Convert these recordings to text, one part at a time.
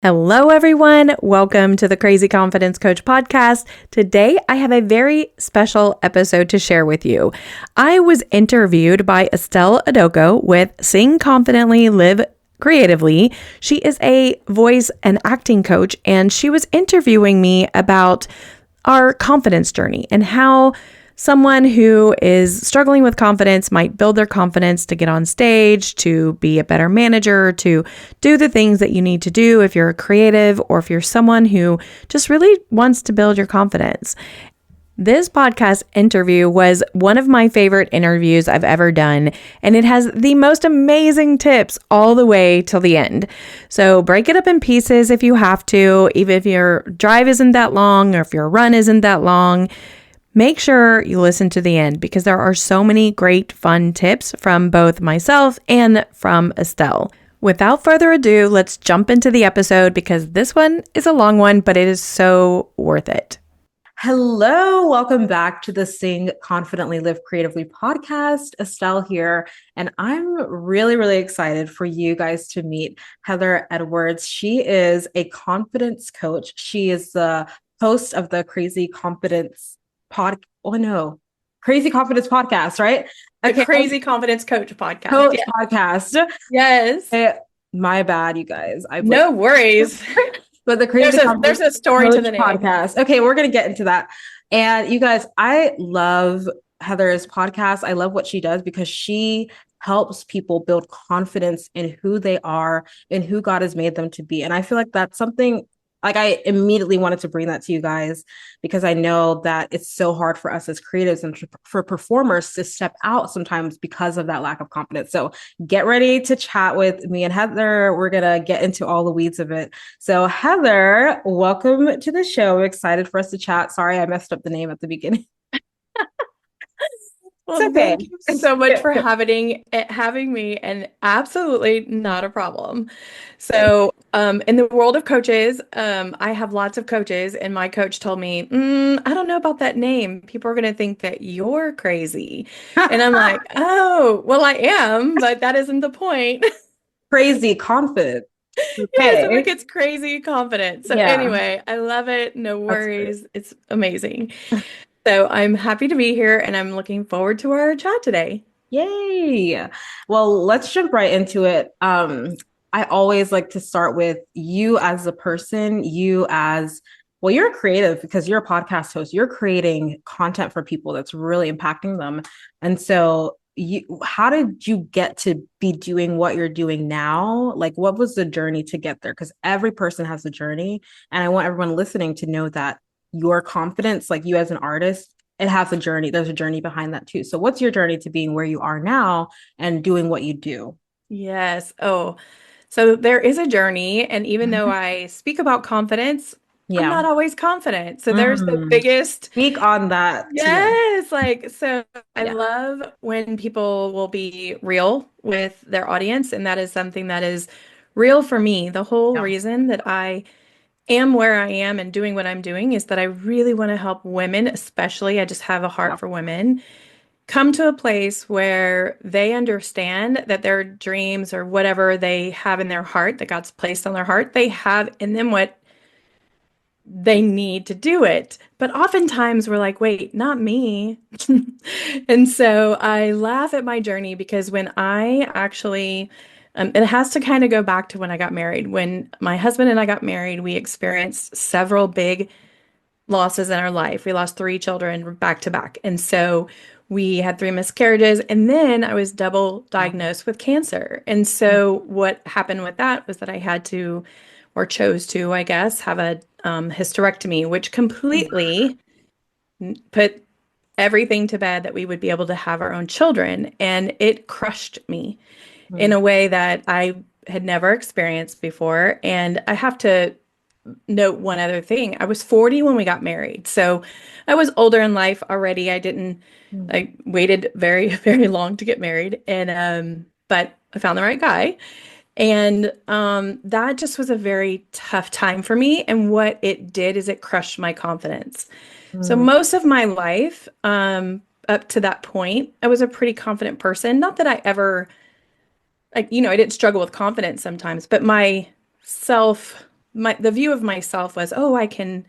Hello, everyone. Welcome to the Crazy Confidence Coach podcast. Today, I have a very special episode to share with you. I was interviewed by Estelle with Sing Confidently, Live Creatively. She is a voice and acting coach, and she was interviewing me about our confidence journey and how someone who is struggling with confidence might build their confidence to get on stage, to be a better manager, to do the things that you need to do if you're a creative or if you're someone who just really wants to build your confidence. This podcast interview was one of my favorite interviews I've ever done, and it has the most amazing tips all the way till the end. So break it up in pieces if you have to, even if your drive isn't that long or if your run isn't that long. Make sure you listen to the end because there are so many great fun tips from both myself and from Estelle. Without further ado, let's jump into the episode because this one is a long one, but it is so worth it. Hello, welcome back to the Sing Confidently Live Creatively podcast. Estelle here, and I'm really excited for you guys to meet Heather Edwards. She is a confidence coach. She is the host of the Crazy Confidence podcast, right? Okay. Crazy Confidence Coach podcast. Podcast. Yes. My bad, you guys. No worries. But the Crazy there's a story to the name. Podcast. Okay, we're going to get into that. And you guys, I love Heather's podcast. I love what she does because she helps people build confidence in who they are and who God has made them to be. And I feel like that's something I immediately wanted to bring that to you guys because I know that it's so hard for us as creatives and for performers to step out sometimes because of that lack of confidence. So get ready to chat with me and Heather. We're going to get into all the weeds of it. So Heather, welcome to the show. I'm excited for us to chat. Sorry, I messed up the name at the beginning. Well, thank you so much for having me, and absolutely not a problem. So, in the world of coaches, I have lots of coaches, and my coach told me, I don't know about that name. People are going to think that you're crazy. And I'm like, oh, well, I am, but that isn't the point. Crazy confident. Okay. Yeah, so like it's crazy confident. So anyway, I love it. No worries. It's amazing. So I'm happy to be here and I'm looking forward to our chat today. Yay. Well, let's jump right into it. I always like to start with you as a person, you're a creative because you're a podcast host. You're creating content for people that's really impacting them. And so how did you get to be doing what you're doing now? Like, what was the journey to get there? Because every person has a journey. And I want everyone listening to know that your confidence, like you as an artist, it has a journey. There's a journey behind that too. So what's your journey to being where you are now and doing what you do? Yes. Oh, so there is a journey. And even though I speak about confidence, I'm not always confident. So there's the biggest. Speak on that. Yes. I love when people will be real with their audience. And that is something that is real for me. The whole reason that I am where I am and doing what I'm doing is that I really want to help women, especially I just have a heart for women, come to a place where they understand that their dreams or whatever they have in their heart, that God's placed on their heart, they have in them what they need to do it. But oftentimes we're like, wait, not me. And so I laugh at my journey because when I actually it has to kind of go back to when I got married. When my husband and I got married, we experienced several big losses in our life. We lost 3 children back to back. And so we had 3 miscarriages. And then I was double diagnosed with cancer. And so what happened with that was that I had to, or chose to, I guess, have a hysterectomy, which completely put everything to bed that we would be able to have our own children. And it crushed me in a way that I had never experienced before. And I have to note one other thing. I was 40 when we got married. So I was older in life already. I waited very, very long to get married. And, but I found the right guy. And that just was a very tough time for me. And what it did is it crushed my confidence. So most of my life, up to that point, I was a pretty confident person. Not that I ever I didn't struggle with confidence sometimes, but my self the view of myself was, oh, I can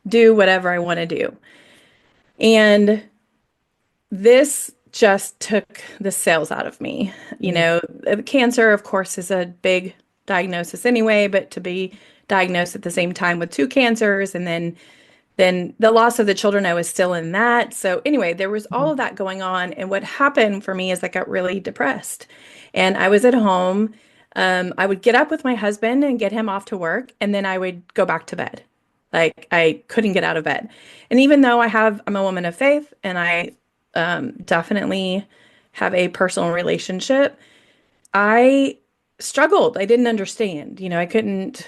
do whatever I want to do. And this just took the sales out of me. You Mm. know, cancer, of course, is a big diagnosis anyway, but to be diagnosed at the same time with two cancers and then the loss of the children, I was still in that. So anyway, there was all Mhm. of that going on. And what happened for me is I got really depressed. And I was at home. I would get up with my husband and get him off to work, and then I would go back to bed. Like I couldn't get out of bed. And even though I'm a woman of faith and I definitely have a personal relationship, I struggled. I didn't understand. You know, I couldn't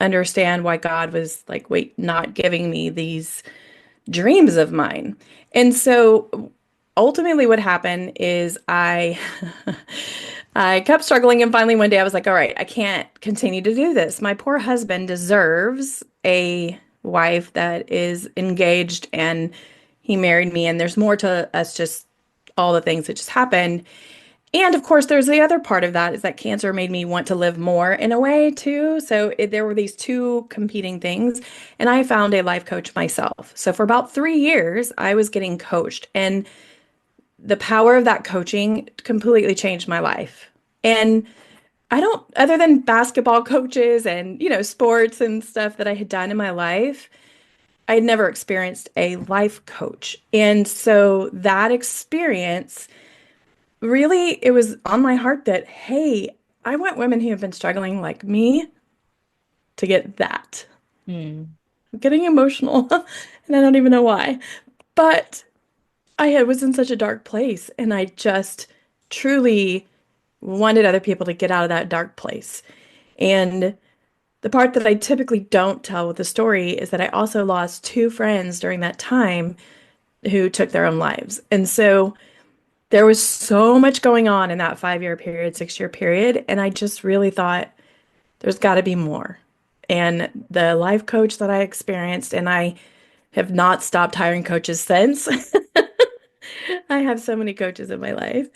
understand why God was like, wait, not giving me these dreams of mine. And so ultimately what happened is I I kept struggling, and finally one day I was like, all right, I can't continue to do this. My poor husband deserves a wife that is engaged, and he married me, and there's more to us just all the things that just happened. And of course, there's the other part of that is that cancer made me want to live more in a way too. So there were these two competing things. And I found a life coach myself. So for about 3 years, I was getting coached. And the power of that coaching completely changed my life. And I don't, other than basketball coaches and, you know, sports and stuff that I had done in my life, I had never experienced a life coach. And so that experience really, it was on my heart that, hey, I want women who have been struggling like me to get that. Mm. I'm getting emotional, and I don't even know why. But was in such a dark place, and I just truly wanted other people to get out of that dark place. And the part that I typically don't tell with the story is that I also lost two friends during that time who took their own lives. And so there was so much going on in that 5 year period, 6 year period. And I just really thought there's got to be more. And the life coach that I experienced, and I have not stopped hiring coaches since. I have so many coaches in my life.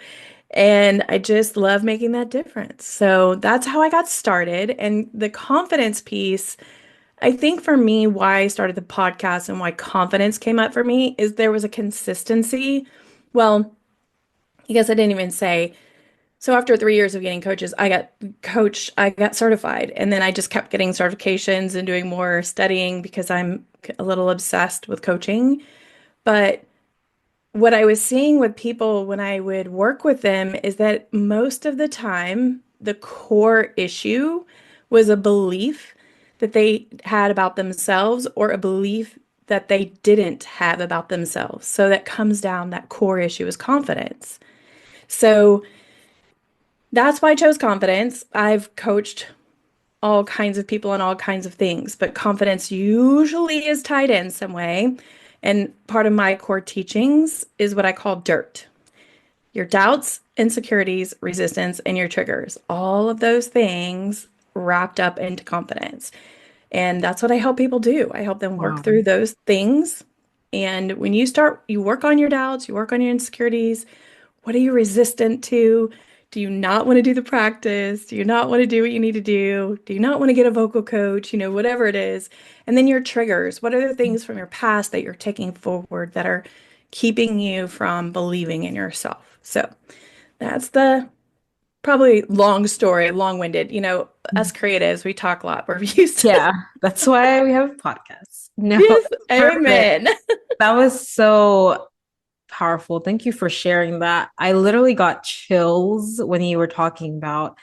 And I just love making that difference. So that's how I got started. And the confidence piece, I think for me, why I started the podcast and why confidence came up for me is there was a consistency. Well, I guess I didn't even say. So after 3 years of getting coaches, I got certified. And then I just kept getting certifications and doing more studying because I'm a little obsessed with coaching. But what I was seeing with people when I would work with them is that most of the time, the core issue was a belief that they had about themselves or a belief that they didn't have about themselves. So that comes down, that core issue is confidence. So that's why I chose confidence. I've coached all kinds of people on all kinds of things, but confidence usually is tied in some way. And part of my core teachings is what I call dirt. Your doubts, insecurities, resistance, and your triggers. All of those things wrapped up into confidence. And that's what I help people do. I help them work Wow. through those things. And when you work on your doubts, you work on your insecurities, what are you resistant to? Do you not want to do the practice? Do you not want to do what you need to do? Do you not want to get a vocal coach? You know, whatever it is. And then your triggers. What are the things from your past that you're taking forward that are keeping you from believing in yourself? So that's the probably long story, long-winded. You know, us creatives, we talk a lot. We're used to. Yeah, that's why we have podcasts. No, Yes, that's perfect. amen. That was so powerful. Thank you for sharing that. I literally got chills when you were talking about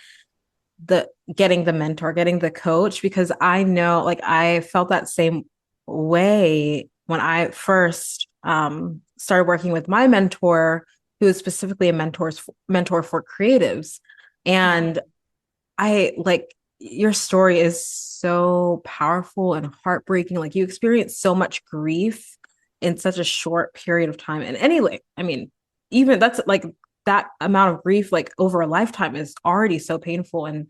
the getting the mentor, getting the coach, because I know like I felt that same way when I first started working with my mentor, who is specifically a mentor for creatives. And I like your story is so powerful and heartbreaking. Like you experienced so much grief in such a short period of time. And anyway, I mean, even that's like that amount of grief, like over a lifetime, is already so painful. And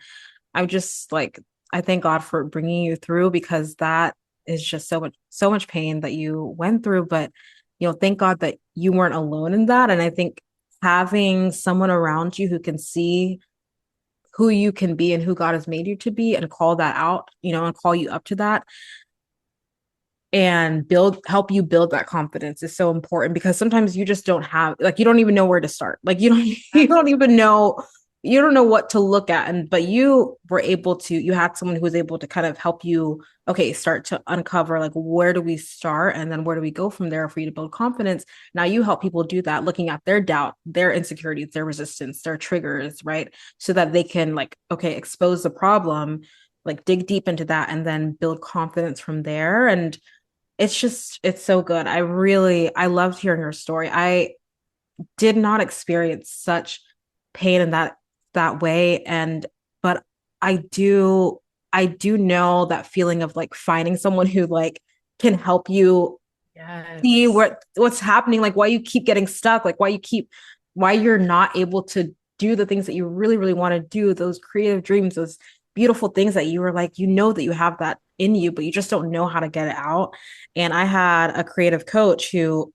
I'm just like, I thank God for bringing you through because that is just so much pain that you went through. But, you know, thank God that you weren't alone in that. And I think having someone around you who can see who you can be and who God has made you to be and call that out, and call you up to that and help you build that confidence is so important because sometimes you just don't have like you don't even know where to start. Like you don't you don't even know you don't know what to look at but you were able to you had someone who was able to kind of help you start to uncover like where do we start and then where do we go from there for you to build confidence. Now you help people do that looking at their doubt, their insecurities, their resistance, their triggers, right? So that they can like expose the problem, like dig deep into that and then build confidence from there. And it's so good. I loved hearing her story. I did not experience such pain in that way. But I do know that feeling of like finding someone who like can help you see Yes. what's happening, like why you keep getting stuck, like why you're not able to do the things that you really, really want to do, those creative dreams, those beautiful things that you were like, that you have that in you, but you just don't know how to get it out. And I had a creative coach who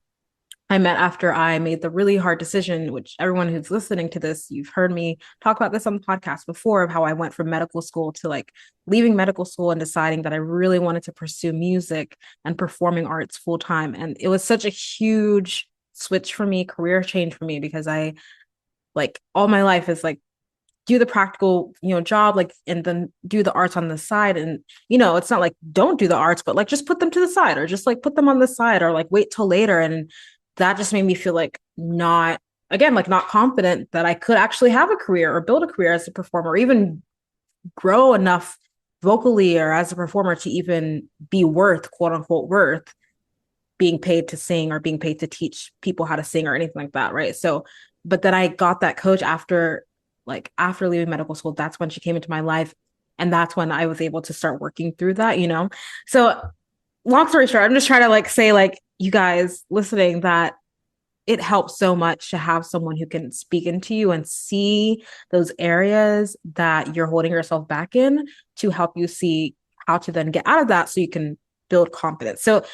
I met after I made the really hard decision, which everyone who's listening to this, you've heard me talk about this on the podcast before of how I went from medical school to like leaving medical school and deciding that I really wanted to pursue music and performing arts full time. And it was such a huge switch for me, career change for me, because I like all my life is like do the practical, job, like, and then do the arts on the side. And, it's not like don't do the arts, but like just put them to the side or just like put them on the side or like wait till later. And that just made me feel like not, again, like not confident that I could actually have a career or build a career as a performer or even grow enough vocally or as a performer to even be worth, quote unquote, worth being paid to sing or being paid to teach people how to sing or anything like that. Right. So, but then I got that coach after leaving medical school. That's when she came into my life. And that's when I was able to start working through that. So long story short, I'm just trying to like say like you guys listening that it helps so much to have someone who can speak into you and see those areas that you're holding yourself back in to help you see how to then get out of that so you can build confidence. So the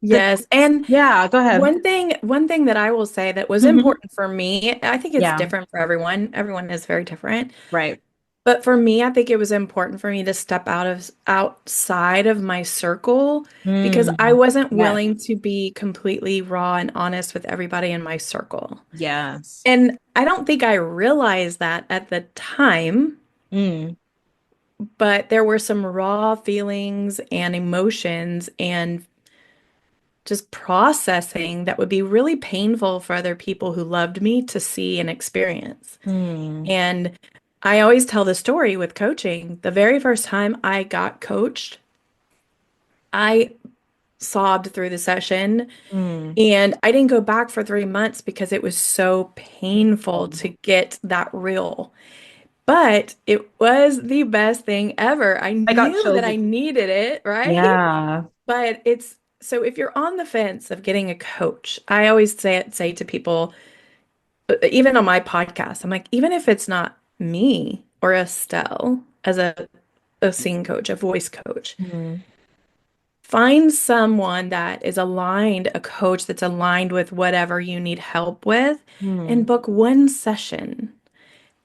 Yes. And yeah, go ahead. one thing that I will say that was Mhm. important for me, I think it's Yeah, different for everyone. Everyone is very different. right. But for me, I think it was important for me to step outside of my circle because I Mm. wasn't Yes. willing to be completely raw and honest with everybody in my circle. Yes. And I don't think I realized that at the time, Mm. but there were some raw feelings and emotions and just processing that would be really painful for other people who loved me to see and experience. Mm. And I always tell the story with coaching. The very first time I got coached, I sobbed through the session Mm. and I didn't go back for 3 months because it was so painful Mm. to get that real. But it was the best thing ever. I I got knew chills. that I needed it, right? Yeah. But it's so if you're on the fence of getting a coach, I always say to people, even on my podcast, I'm like, even if it's not me or Estelle as a singing coach, a voice coach, Mm. find someone that is aligned, a coach that's aligned with whatever you need help with, and Mm. book one session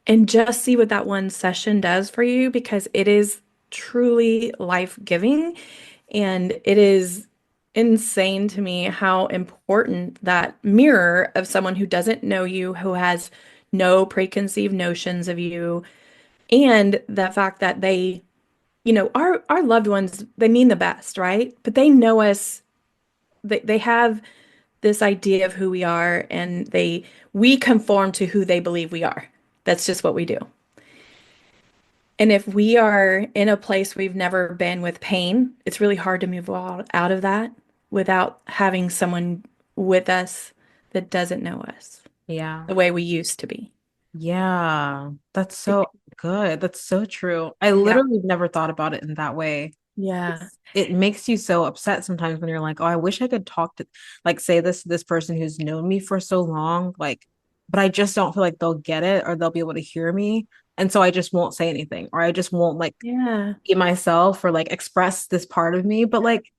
and just see what that one session does for you because it is truly life-giving. And it is insane to me how important that mirror of someone who doesn't know you, who has no preconceived notions of you, and the fact that our loved ones, they mean the best, right? But they know us, they have this idea of who we are, and we conform to who they believe we are. That's just what we do. And if we are in a place we've never been with pain, it's really hard to move out of that without having someone with us that doesn't know us Yeah. the way we used to be. Yeah. That's It- so good. That's so true. I yeah. literally never thought about it in that way. Yeah. It makes you so upset sometimes when you're like, oh, I wish I could talk to, like, say this to this person who's known me for so long, like, but I just don't feel like they'll get it or they'll be able to hear me. And so I just won't say anything or I just won't like Yeah. be myself or like express this part of me. But like,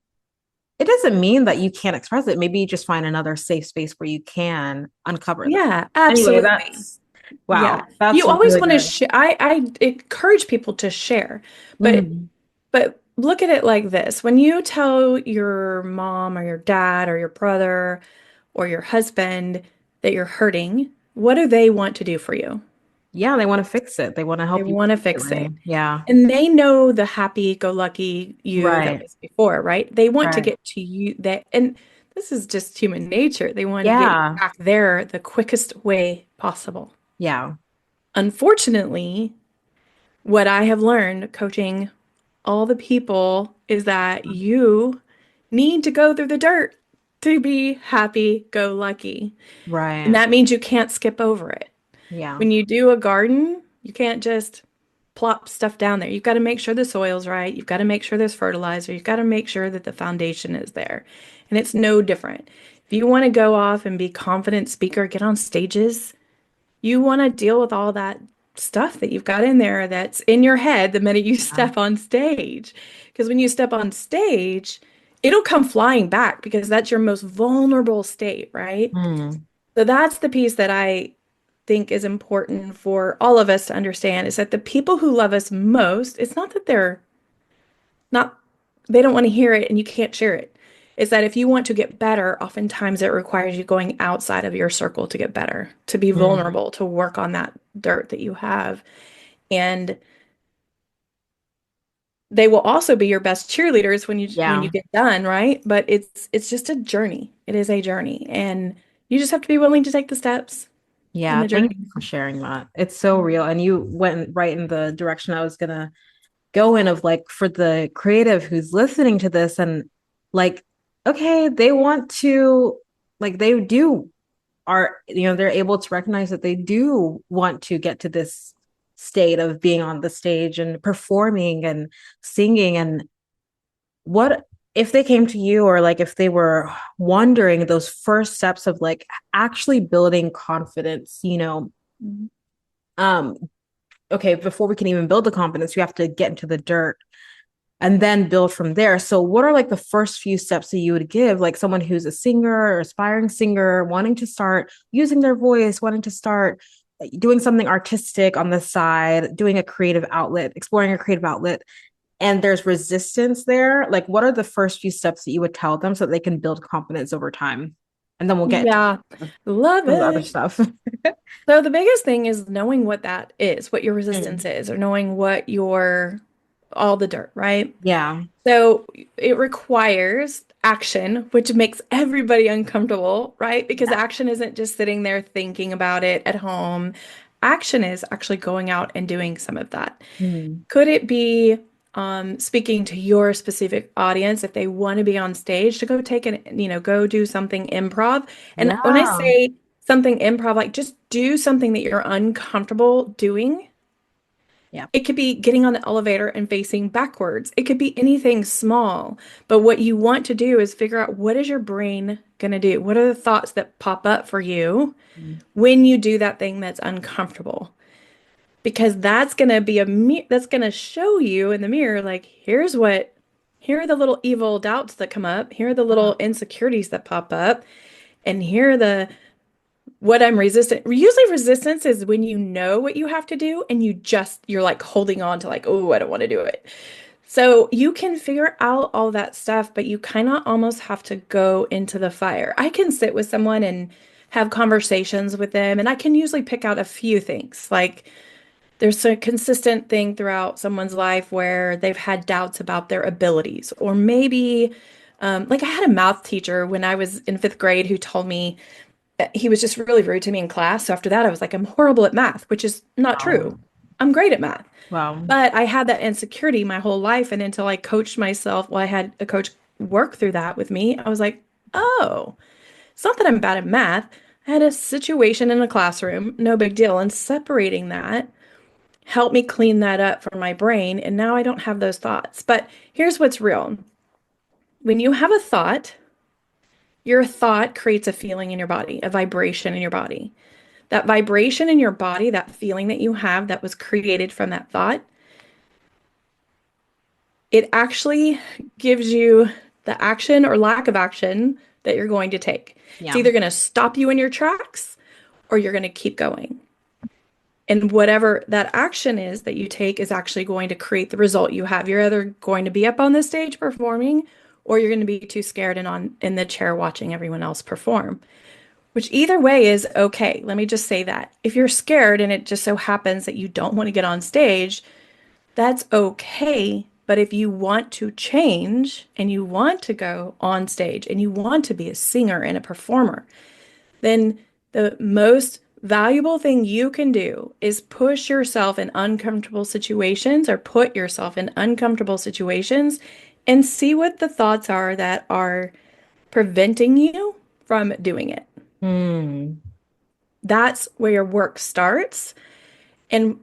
it doesn't mean that you can't express it. Maybe you just find another safe space where you can uncover that. Yeah, Anyway, absolutely. Wow, Yeah. that's You always really want to good. share. I encourage people to share, but Mm, look at it like this. When you tell your mom or your dad or your brother or your husband that you're hurting, what do they want to do for you? yeah, they want to fix it. They want to They help you want to fix completely. it. Yeah. And they know the happy-go-lucky you that Right. was before, right? They want to Right. get to you that, and this is just human nature. They want to get you Yeah. back there the quickest way possible. Yeah. Unfortunately, what I have learned coaching all the people is that you need to go through the dirt to be happy go lucky. And Right. that means you can't skip over it. Yeah. When you do a garden, you can't just plop stuff down there. You've got to make sure the soil's right. You've got to make sure there's fertilizer. You've got to make sure that the foundation is there. And it's no different. If you want to go off and be confident speaker, get on stages, you want to deal with all that stuff that you've got in there that's in your head the minute you Yeah. step on stage. Because when you step on stage, it'll come flying back because that's your most vulnerable state, right? Mm, So that's the piece that I think is important for all of us to understand is that the people who love us most, it's not that they're not, they don't want to hear it and you can't share it. It's that if you want to get better, oftentimes it requires you going outside of your circle to get better, to be mm. vulnerable, to work on that dirt that you have. And they will also be your best cheerleaders when you Yeah. get done, right? But it's just a journey. It is a journey. And you just have to be willing to take the steps in Yeah. the Thank journey. you for sharing that. It's so real. And you went right in the direction I was gonna go in of like for the creative who's listening to this and like, okay, they want to like they do are, they're able to recognize that they do want to get to this state of being on the stage and performing and singing. And what if they came to you, or like if they were wondering those first steps of like actually building confidence, um, okay, before we can even build the confidence, you have to get into the dirt and then build from there. So, what are like the first few steps that you would give, like someone who's a singer or aspiring singer, wanting to start using their voice, wanting to start doing something artistic on the side, doing a creative outlet, exploring a creative outlet, and there's resistance there? Like, what are the first few steps that you would tell them so that they can build confidence over time? And then we'll get Yeah, into love some of the other it. stuff. So the biggest thing is knowing what that is, what your resistance Mm. is, or knowing what your all the dirt, right? Yeah. So it requires action, which makes everybody uncomfortable, right? Because Yeah. action isn't just sitting there thinking about it at home. Action is actually going out and doing some of that. Mm. Could it be speaking to your specific audience if they want to be on stage to go take an, go do something improv? And when I Yeah. say something improv, like just do something that you're uncomfortable doing. Yeah. It could be getting on the elevator and facing backwards. It could be anything small. But what you want to do is figure out what is your brain going to do? What are the thoughts that pop up for you Mm. when you do that thing that's uncomfortable? Because that's going to be that's going to show you in the mirror like here are the little evil doubts that come up, here are the little insecurities that pop up, and here are the what I'm resistant. Usually resistance is when you know what you have to do and you're like holding on to like, oh, I don't want to do it. So you can figure out all that stuff, but you kind of almost have to go into the fire. I can sit with someone and have conversations with them, and I can usually pick out a few things. Like there's a consistent thing throughout someone's life where they've had doubts about their abilities, or maybe like I had a math teacher when I was in fifth grade who told me he was just really rude to me in class. So after that, I was like, I'm horrible at math, which is not Wow. true. I'm great at math. Wow. But I had that insecurity my whole life. And until I coached myself, well, I had a coach work through that with me. I was like, oh, it's not that I'm bad at math. I had a situation in a classroom, no big deal. And separating that helped me clean that up for my brain. And now I don't have those thoughts. But here's what's real. When you have a thought, your thought creates a feeling in your body, a vibration in your body. That vibration in your body, that feeling that you have that was created from that thought, it actually gives you the action or lack of action that you're going to take. It's Yeah. either going to stop you in your tracks or you're going to keep going. And whatever that action is that you take is actually going to create the result you have. You're either going to be up on the stage performing, or you're going to be too scared and on in the chair watching everyone else perform. Which either way is okay. Let me just say that. If you're scared and it just so happens that you don't want to get on stage, that's okay. But if you want to change and you want to go on stage and you want to be a singer and a performer, then the most valuable thing you can do is push yourself in uncomfortable situations or put yourself in uncomfortable situations and see what the thoughts are that are preventing you from doing it. Hmm. That's where your work starts. And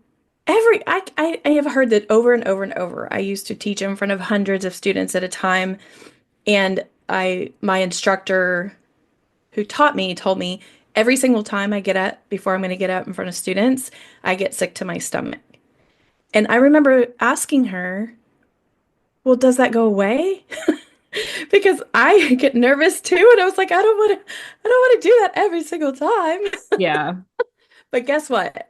I have heard that over and over and over. I used to teach in front of hundreds of students at a time, and my instructor who taught me told me every single time I get up before I'm going to get up in front of students, I get sick to my stomach. And I remember asking her, "Well, does that go away?" Because I get nervous too, and I was like, I don't want to do that every single time." Yeah. But guess what?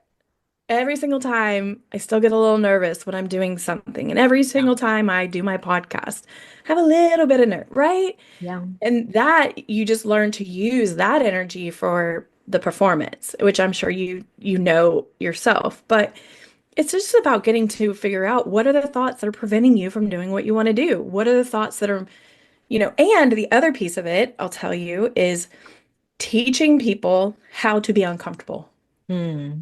Every single time I still get a little nervous when I'm doing something. And every Yeah. single time I do my podcast, I have a little bit of nerve, right? Yeah. And that you just learn to use that energy for the performance, which I'm sure you know yourself. But it's just about getting to figure out what are the thoughts that are preventing you from doing what you want to do? What are the thoughts that are, and the other piece of it, I'll tell you, is teaching people how to be uncomfortable. Hmm.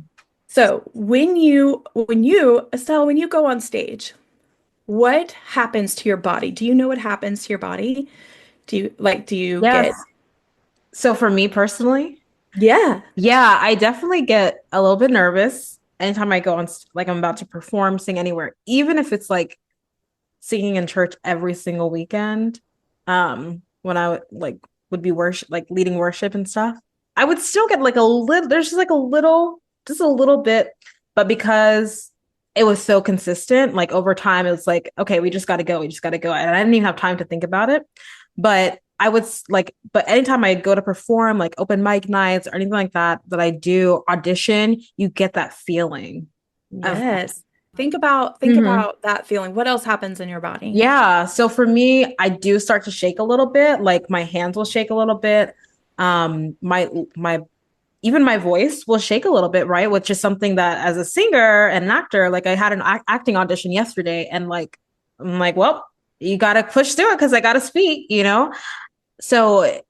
So Estelle, when you go on stage, what happens to your body? Do you know what happens to your body? Do you get, Yes. So for me personally, yeah. yeah, I definitely get a little bit nervous anytime I go on, like I'm about to perform, sing anywhere, even if it's like singing in church every single weekend. When I would be worship, like leading worship and stuff, I would still get like a little, there's just like a little, just a little bit, but because it was so consistent, like over time, it was like, okay, we just got to go. And I didn't even have time to think about it. But but anytime I go to perform, like open mic nights or anything like that, that I do audition, you get that feeling of, Yes. Think Mhm. about that feeling. What else happens in your body? Yeah. So for me, I do start to shake a little bit. Like my hands will shake a little bit. My even my voice will shake a little bit, right? Which is something that as a singer and an actor, like I had an acting audition yesterday, and like I'm like, well, you gotta push through it because I gotta speak, you know? So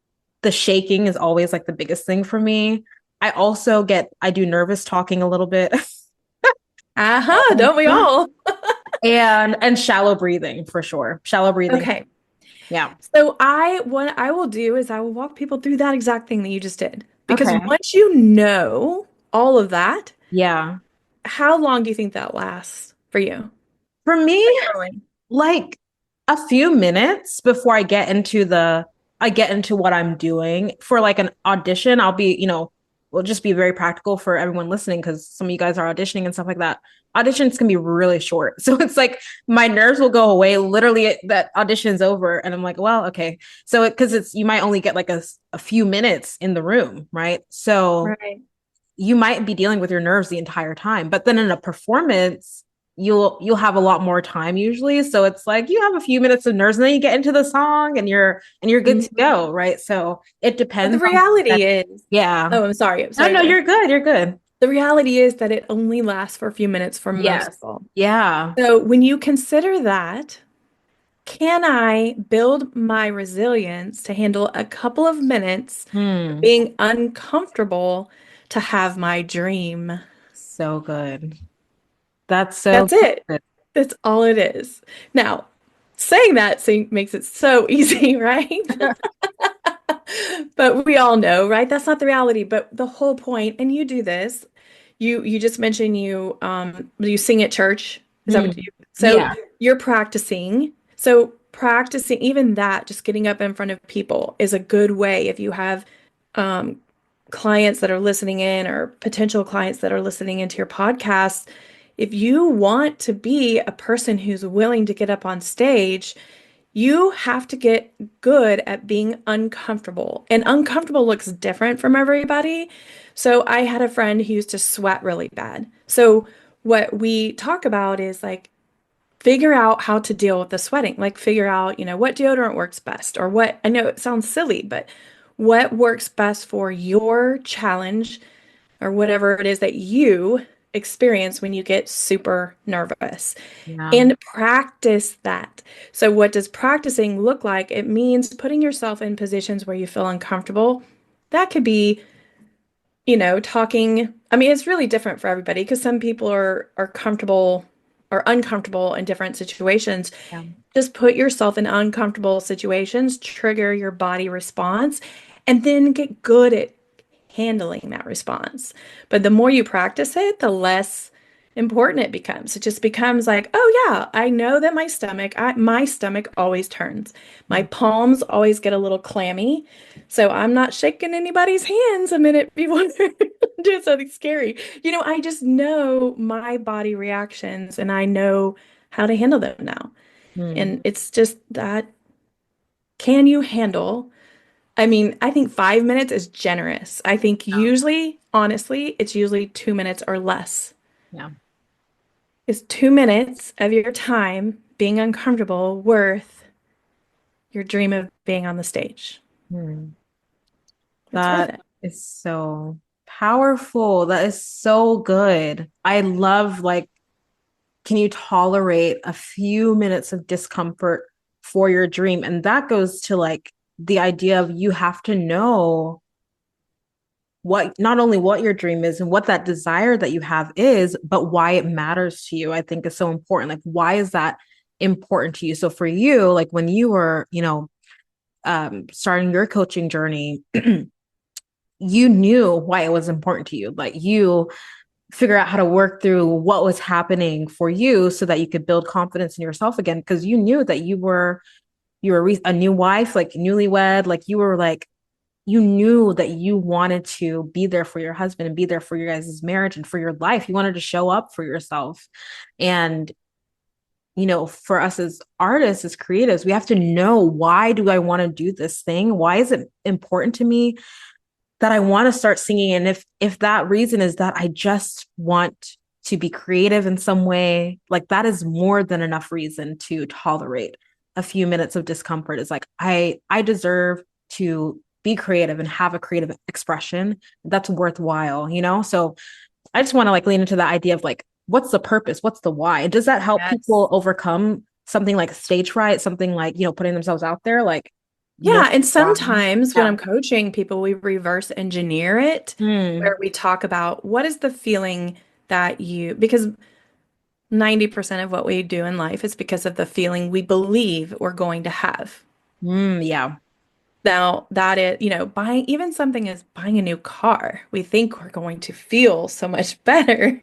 the shaking is always like the biggest thing for me. I do nervous talking a little bit. Uh-huh, don't we all? And shallow breathing for sure. Shallow breathing. Okay. Yeah. So what I will do is I will walk people through that exact thing that you just did. Because Okay. once you know all of that, Yeah. how long do you think that lasts for you? For me, Generally. like a few minutes before I get into what I'm doing for like an audition, I'll be, we'll just be very practical for everyone listening because some of you guys are auditioning and stuff like that. Auditions can be really short. So it's like my nerves will go away literally that audition's over and I'm like, well, okay. So because it's you might only get like a few minutes in the room, right? So Right. you might be dealing with your nerves the entire time. But then in a performance, you'll have a lot more time usually. So it's like you have a few minutes of nerves and then you get into the song and you're good to Mhm. go, right? So it But the depends on that. reality is, Yeah. oh, I'm sorry. I'm No, sorry. no, Go ahead. you're good. You're good. The reality is that it only lasts for a few minutes for most Yes. people. Yeah. So when you consider that, can I build my resilience to handle a couple of minutes of Hmm. being uncomfortable to have my dream? So good. That's so That's it. good. That's all it is. Now, saying that makes it so easy, right? But we all know, right? That's not the reality. But the whole point, and you do this, you just mentioned you sing at church. Is that Hmm. what you so Yeah. you're practicing. So practicing even that, just getting up in front of people is a good way if you have um clients that are listening in or potential clients that are listening into your podcast. If you want to be a person who's willing to get up on stage, You have to get good at being uncomfortable. And uncomfortable looks different from everybody. So I had a friend who used to sweat really bad. So what we talk about is like figure out how to deal with the sweating. Like figure out, what deodorant works best or what, I know it sounds silly, but what works best for your challenge or whatever it is that you experience when you get super nervous Yeah. and practice that. So, what does practicing look like? It means putting yourself in positions where you feel uncomfortable. That could be, talking. I mean, it's really different for everybody because some people are comfortable or uncomfortable in different situations. Yeah. Just put yourself in uncomfortable situations, trigger your body response, and then get good at handling that response. But the more you practice it, the less important it becomes. It just becomes like, oh yeah, I know that my stomach always turns. My Mm. palms always get a little clammy. So I'm not shaking anybody's hands a minute before they're doing something scary. I just know my body reactions and I know how to handle them now. Mm. And it's just that, can you handle? I mean, I think 5 minutes is generous. I think usually, honestly, it's usually 2 minutes or less. Yeah. Is 2 minutes of your time being uncomfortable worth your dream of being on the stage? Mm. It's worth That it. is so powerful. That is so good. I love like, can you tolerate a few minutes of discomfort for your dream? And that goes to like the idea of you have to know what not only what your dream is and what that desire that you have is, but why it matters to you. I think is so important. Like, why is that important to you? So for you, like when you were, starting your coaching journey, you knew why it was important to you. Like you figure out how to work through what was happening for you so that you could build confidence in yourself again because you knew that you were a new wife, like newlywed, like you were like you knew that you wanted to be there for your husband and be there for your guys' marriage and for your life. You wanted to show up for yourself. And, for us as artists, as creatives, we have to know, why do I want to do this thing? Why is it important to me that I want to start singing? And if that reason is that I just want to be creative in some way, like that is more than enough reason to tolerate a few minutes of discomfort. Is like I deserve to be creative and have a creative expression that's worthwhile. So I just want to like lean into the idea of like, what's the purpose? What's the why? And does that help people Yes. overcome something like stage fright, something like, putting themselves out there, like no Yeah, and why? sometimes when Yeah. I'm coaching people, we reverse engineer it Mm, where we talk about what is the feeling because 90% of what we do in life is because of the feeling we believe we're going to have. yeah. Now, that is, buying even something as buying a new car. We think we're going to feel so much better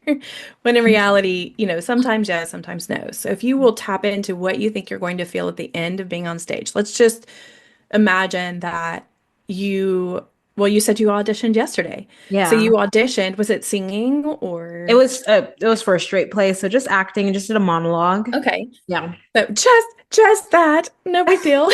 when in reality, sometimes yes, sometimes no. So if you will tap into what you think you're going to feel at the end of being on stage, let's just imagine that you said you auditioned yesterday. So Yeah. you auditioned, was it singing It or? was for a straight play, so just acting, just did a monologue. Okay. Yeah. So just that, no big deal.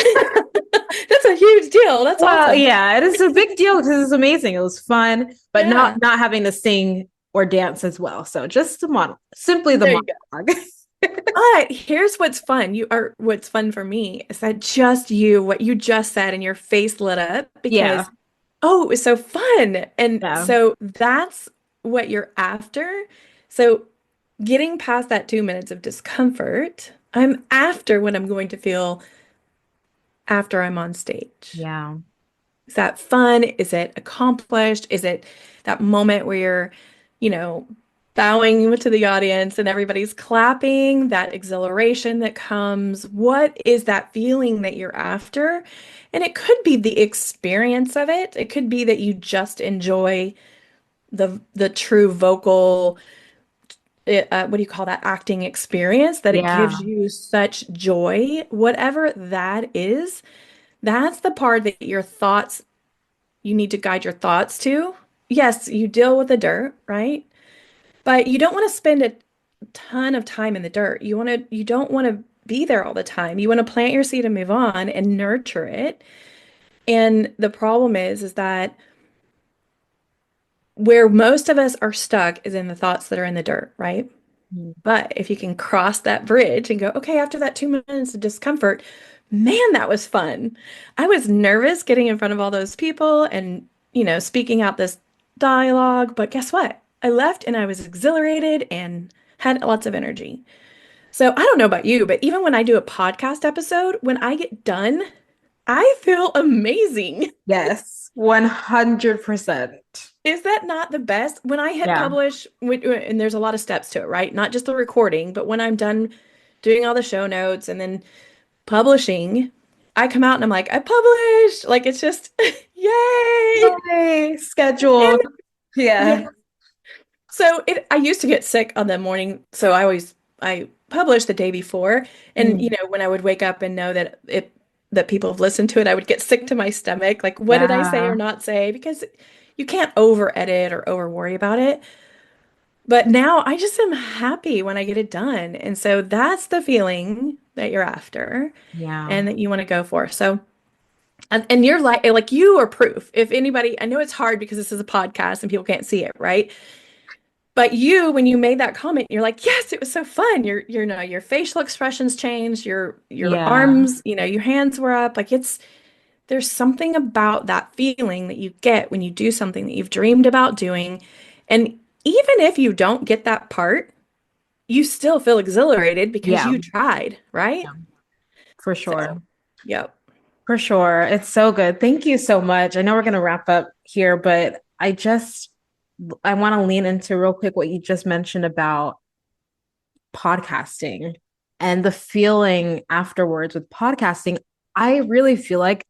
That's a huge deal. That's Well, awesome. yeah, it is a big deal because it's amazing. It was fun, but not Yeah. not having to sing or dance as well. So just the monologue, simply the There you go. monologue. But here's what's fun for me is that just what you just said, and your face lit up Yeah. because, oh, it was so fun. And Yeah. so that's what you're after. So getting past that 2 minutes of discomfort, I'm after what I'm going to feel after I'm on stage. Yeah. Is that fun? Is it accomplished? Is it that moment where you're, you know, bowing to the audience and everybody's clapping, that exhilaration that comes? What is that feeling that you're after? And it could be the experience of it. It could be that you just enjoy the true vocal, what do you call that, acting experience, that it Yeah. gives you such joy. Whatever that is, that's the part that you need to guide your thoughts to. Yes, you deal with the dirt, right? But you don't want to spend a ton of time in the dirt. You don't want to be there all the time. You want to plant your seed and move on and nurture it. And the problem is that where most of us are stuck is in the thoughts that are in the dirt, right? Mm. But if you can cross that bridge and go, okay, after that 2 minutes of discomfort, man, that was fun. I was nervous getting in front of all those people and, speaking out this dialogue. But guess what? I left and I was exhilarated and had lots of energy. So I don't know about you, but even when I do a podcast episode, when I get done, I feel amazing. Yes, 100%. Is that not the best? When I hit Yeah. publish, and there's a lot of steps to it, right? Not just the recording, but when I'm done doing all the show notes and then publishing, I come out and I'm like, I published. Like it's just, yay. Yay, scheduled. And yeah. Yeah. I used to get sick on the morning, so I published the day before, and Mm. when I would wake up and know that people have listened to it, I would get sick to my stomach. Like, what did I say or Yeah. not say? Because you can't over edit or over worry about it. But now I just am happy when I get it done. And so that's the feeling that you're after Yeah. and that you want to go for. So, and you're like you are proof. If anybody, I know it's hard because this is a podcast and people can't see it, right? But when you made that comment, you're like, yes, it was so fun. Your facial expressions changed, your Yeah. arms, your hands were up. Like there's something about that feeling that you get when you do something that you've dreamed about doing. And even if you don't get that part, you still feel exhilarated because Yeah. you tried, right? Yeah. For sure. So, yep. For sure. It's so good. Thank you so much. I know we're going to wrap up here, but I want to lean into real quick what you just mentioned about podcasting and the feeling afterwards with podcasting. I really feel like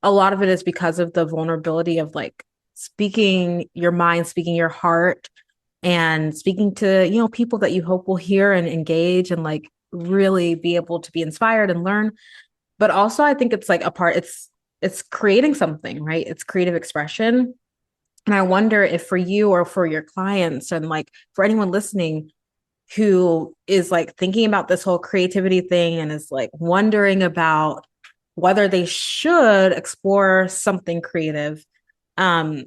a lot of it is because of the vulnerability of like speaking your mind, speaking your heart, and speaking to, people that you hope will hear and engage and like really be able to be inspired and learn. But also I think it's like it's creating something, right? It's creative expression. And I wonder if for you or for your clients and like for anyone listening who is like thinking about this whole creativity thing and is like wondering about whether they should explore something creative. Um,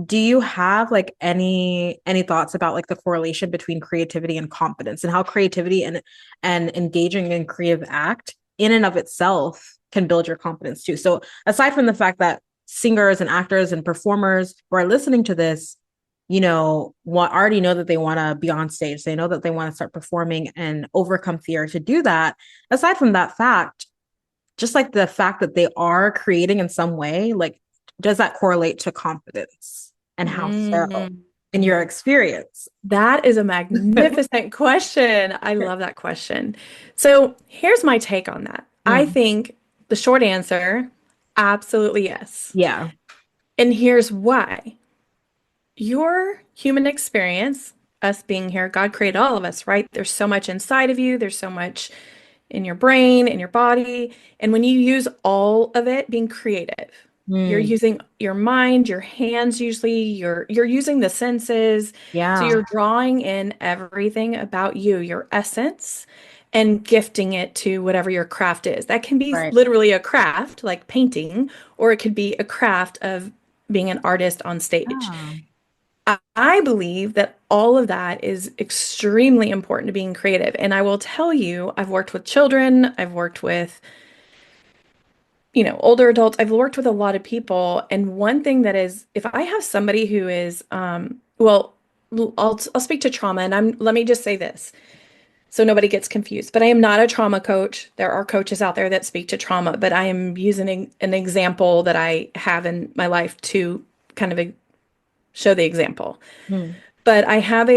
do you have like any thoughts about like the correlation between creativity and confidence and how creativity and engaging in creative act in and of itself can build your confidence too? So aside from the fact that singers and actors and performers who are listening to this, already know that they want to be on stage, they know that they want to start performing and overcome fear to do that. Aside from that fact, just like the fact that they are creating in some way, like, does that correlate to confidence and how so Mm. in your experience? That is a magnificent question. I love that question. So here's my take on that. I Mm, think the short answer, absolutely yes. yeah. And here's why. Your human experience, us being here, God created all of us, right? There's so much inside of you, there's so much in your brain, in your body. And when you use all of it being creative, you're Mm, using your mind, your hands usually, you're using the senses. So yeah. you're drawing in everything about you, your essence, and gifting it to whatever your craft is. That can be Right. literally a craft like painting, or it could be a craft of being an artist on stage. Yeah. I believe that all of that is extremely important to being creative. And I will tell you, I've worked with children, I've worked with, older adults, I've worked with a lot of people. And one thing that is, if I have somebody who is, well, I'll speak to trauma and let me just say this so nobody gets confused, but I am not a trauma coach. There are coaches out there that speak to trauma, but I am using an example that I have in my life to kind of show the example. Mm, But I have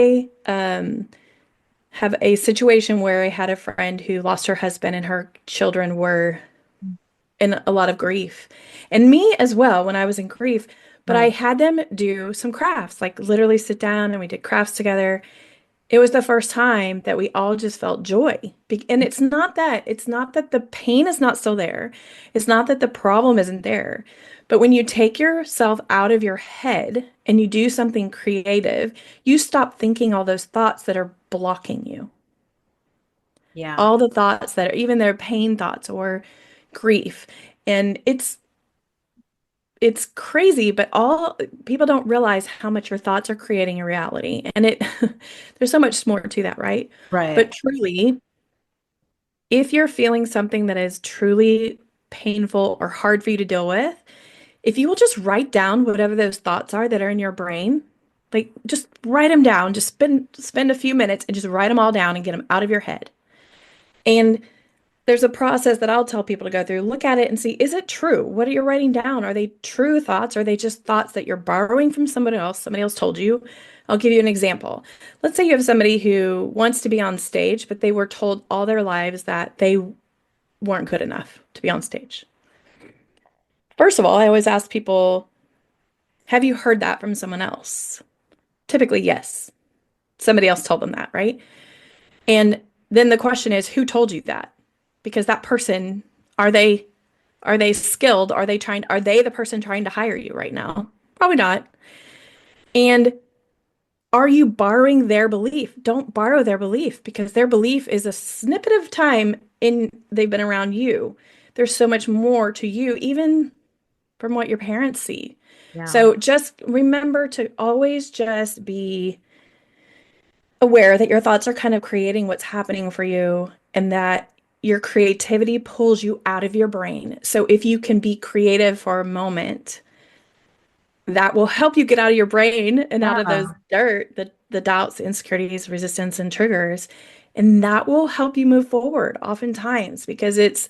a situation where I had a friend who lost her husband and her children were in a lot of grief. And me as well when I was in grief, but I right. had them do some crafts, like literally sit down and we did crafts together. It was the first time that we all just felt joy. And it's not that the pain is not still there. It's not that the problem isn't there. But when you take yourself out of your head and you do something creative, you stop thinking all those thoughts that are blocking you. Yeah. all the thoughts that are even their pain thoughts or grief. And it's crazy, but all people don't realize how much your thoughts are creating a reality. And it there's so much more to that, right? Right. But truly, if you're feeling something that is truly painful or hard for you to deal with, if you will just write down whatever those thoughts are that are in your brain, like just write them down, just spend a few minutes and just write them all down and get them out of your head. And there's a process that I'll tell people to go through. Look at it and see, is it true? What are you writing down? Are they true thoughts? Are they just thoughts that you're borrowing from somebody else? Somebody else told you. I'll give you an example. Let's say you have somebody who wants to be on stage, but they were told all their lives that they weren't good enough to be on stage. First of all, I always ask people, have you heard that from someone else? Typically, yes. Somebody else told them that, right? And then the question is, who told you that? Because that person, are they are they skilled? Are they the person trying to hire you right now? Probably not. And are you borrowing their belief? Don't borrow their belief because their belief is a snippet of time in they've been around you. There's so much more to you, even from what your parents see. Yeah. So just remember to always just be aware that your thoughts are kind of creating what's happening for you and that your creativity pulls you out of your brain. So if you can be creative for a moment, that will help you get out of your brain and out of those Yeah. the doubts, insecurities, resistance, and triggers. And that will help you move forward oftentimes because it's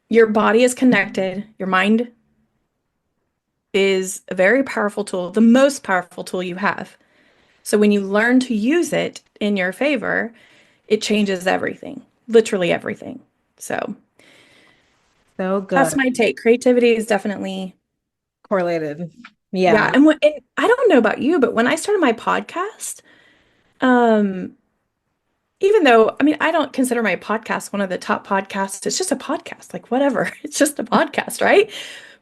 your body is connected, your mind is a very powerful tool, the most powerful tool you have. So when you learn to use it in your favor, it changes everything, literally everything. So So that's good. my take. Creativity is definitely, Correlated. yeah. Yeah. And I don't know about you, but when I started my podcast, um, even though, I mean, I don't consider my podcast one of the top podcasts. It's just a podcast, like whatever. It's just a podcast, right?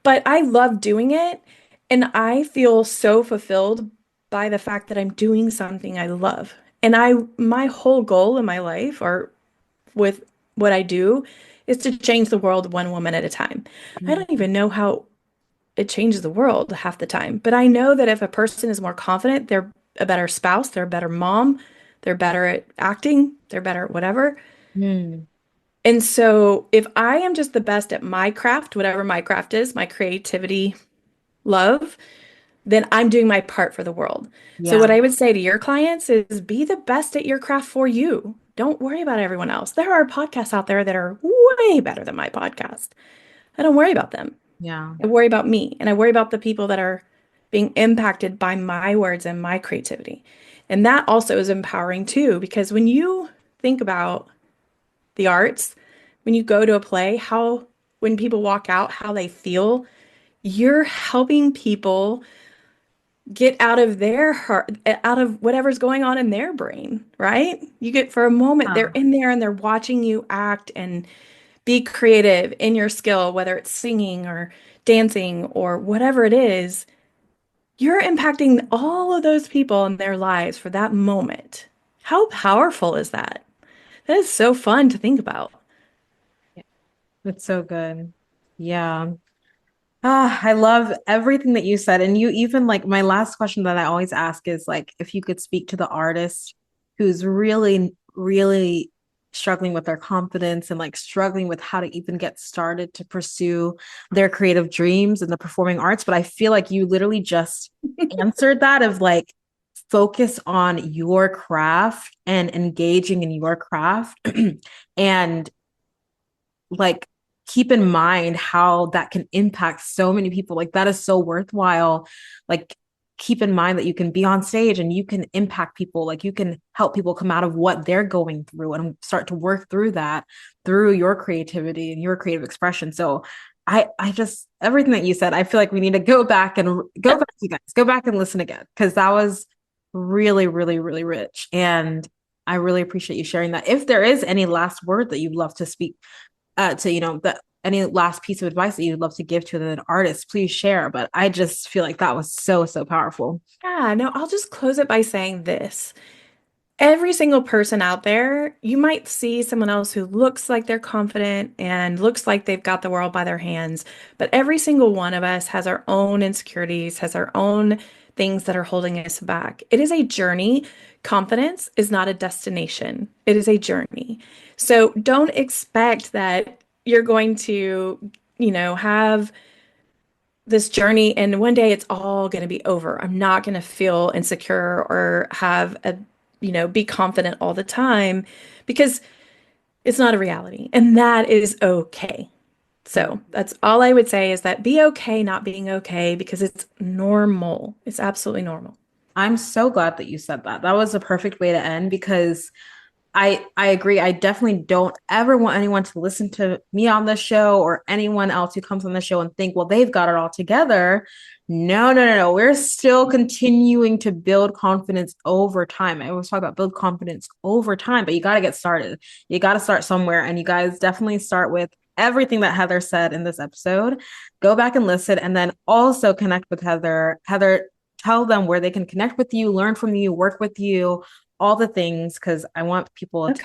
But I love doing it. And I feel so fulfilled by the fact that I'm doing something I love. And my whole goal in my life or with what I do is to change the world one woman at a time. I don't Mhm. even know how it changes the world half the time, but I know that if a person is more confident, they're a better spouse, they're a better mom, they're better at acting, they're better at whatever. Mm. And so if I am just the best at my craft, whatever my craft is, my creativity, love, then I'm doing my part for the world. So Yeah. what I would say to your clients is be the best at your craft for you. Don't worry about everyone else. There are podcasts out there that are way better than my podcast. I don't worry about them. Yeah. I worry about me and I worry about the people that are being impacted by my words and my creativity. And that also is empowering too, because when you think about the arts, when you go to a play, when people walk out, how they feel, you're helping people get out of their heart, out of whatever's going on in their brain, right? You get for a moment, they're Huh. in there and they're watching you act and be creative in your skill, whether it's singing or dancing or whatever it is. You're impacting all of those people in their lives for that moment. How powerful is that? That is so fun to think about. Yeah. It's so good. Yeah. Ah, I love everything that you said. And you even like my last question that I always ask is like if you could speak to the artist who's really, really struggling with their confidence and like struggling with how to even get started to pursue their creative dreams in the performing arts. But I feel like you literally just answered that of like focus on your craft and engaging in your craft and like keep in mind how that can impact so many people. Like that is so worthwhile. Like keep in mind that you can be on stage and you can impact people. Like you can help people come out of what they're going through and start to work through that through your creativity and your creative expression. So I just everything that you said, I feel like we need to go back and go back, you guys, go back and listen again because that was really, really, really rich. And I really appreciate you sharing that. If there is any last word that you'd love to speak to that any last piece of advice that you'd love to give to an artist, please share. But I just feel like that was so powerful. Yeah, no, I'll just close it by saying this. every single person out there, you might see someone else who looks like they're confident and looks like they've got the world by their hands, but every single one of us has our own insecurities, has our own things that are holding us back. It is a journey. Confidence is not a destination, it is a journey. So don't expect that you're going to, have this journey and one day it's all going to be over. I'm not going to feel insecure or be confident all the time because it's not a reality. And that is okay. So that's all I would say is that be okay not being okay because it's normal. It's absolutely normal. I'm so glad that you said that. That was a perfect way to end because I agree. I definitely don't ever want anyone to listen to me on this show or anyone else who comes on the show and think, well, they've got it all together. No, no, no, no. We're still continuing to build confidence over time. I always talk about build confidence over time, but you got to get started. You got to start somewhere. And you guys definitely start with everything that Heather said in this episode. Go back and listen and then also connect with Heather. Heather, tell them where they can connect with you, learn from you, work with you, all the things, because I want people to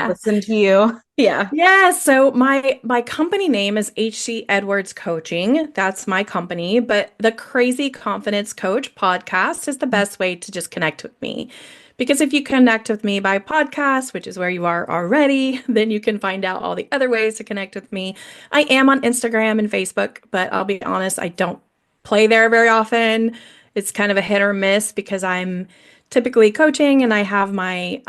listen to you. Yeah. Yeah. So my company name is HC Edwards Coaching. That's my company, but the Crazy Confidence Coach podcast is the best way to just connect with me. Because if you connect with me by podcast, which is where you are already, then you can find out all the other ways to connect with me. I am on Instagram and Facebook, but I'll be honest, I don't play there very often. It's kind of a hit or miss because I'm typically coaching and I have I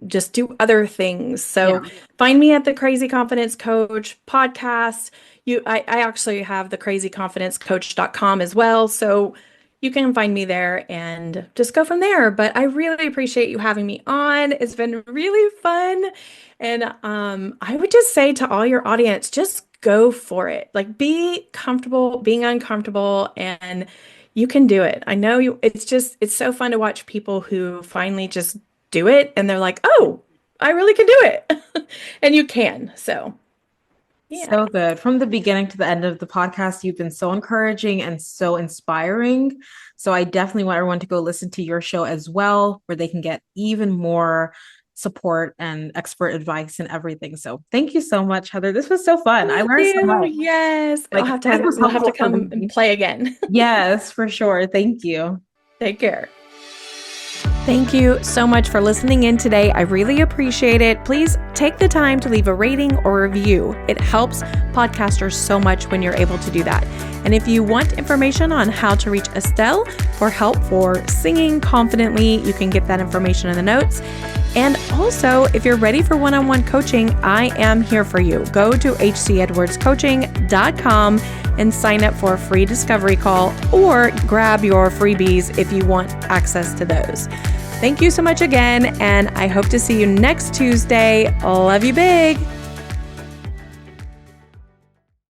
just do other things. So find me at the Crazy Confidence Coach podcast. I actually have the crazyconfidencecoach.com as well. So you can find me there and just go from there. But I really appreciate you having me on. It's been really fun. And I would just say to all your audience, just go for it. Like be comfortable being uncomfortable and you can do it. I know it's so fun to watch people who finally just do it and they're like, oh, I really can do it. And you can. So, yeah. So good. From the beginning to the end of the podcast, you've been so encouraging and so inspiring. So I definitely want everyone to go listen to your show as well, where they can get even more support and expert advice and everything. So thank you so much, Heather. This was so fun. I learned so much. Yes. We'll have to come and play again. Yes, for sure. Thank you. Take care. Thank you so much for listening in today. I really appreciate it. Please take the time to leave a rating or review. It helps podcasters so much when you're able to do that. And if you want information on how to reach Estelle for help for singing confidently, you can get that information in the notes. And also, if you're ready for one-on-one coaching, I am here for you. Go to hcedwardscoaching.com and sign up for a free discovery call or grab your freebies if you want access to those. Thank you so much again, and I hope to see you next Tuesday. Love you big.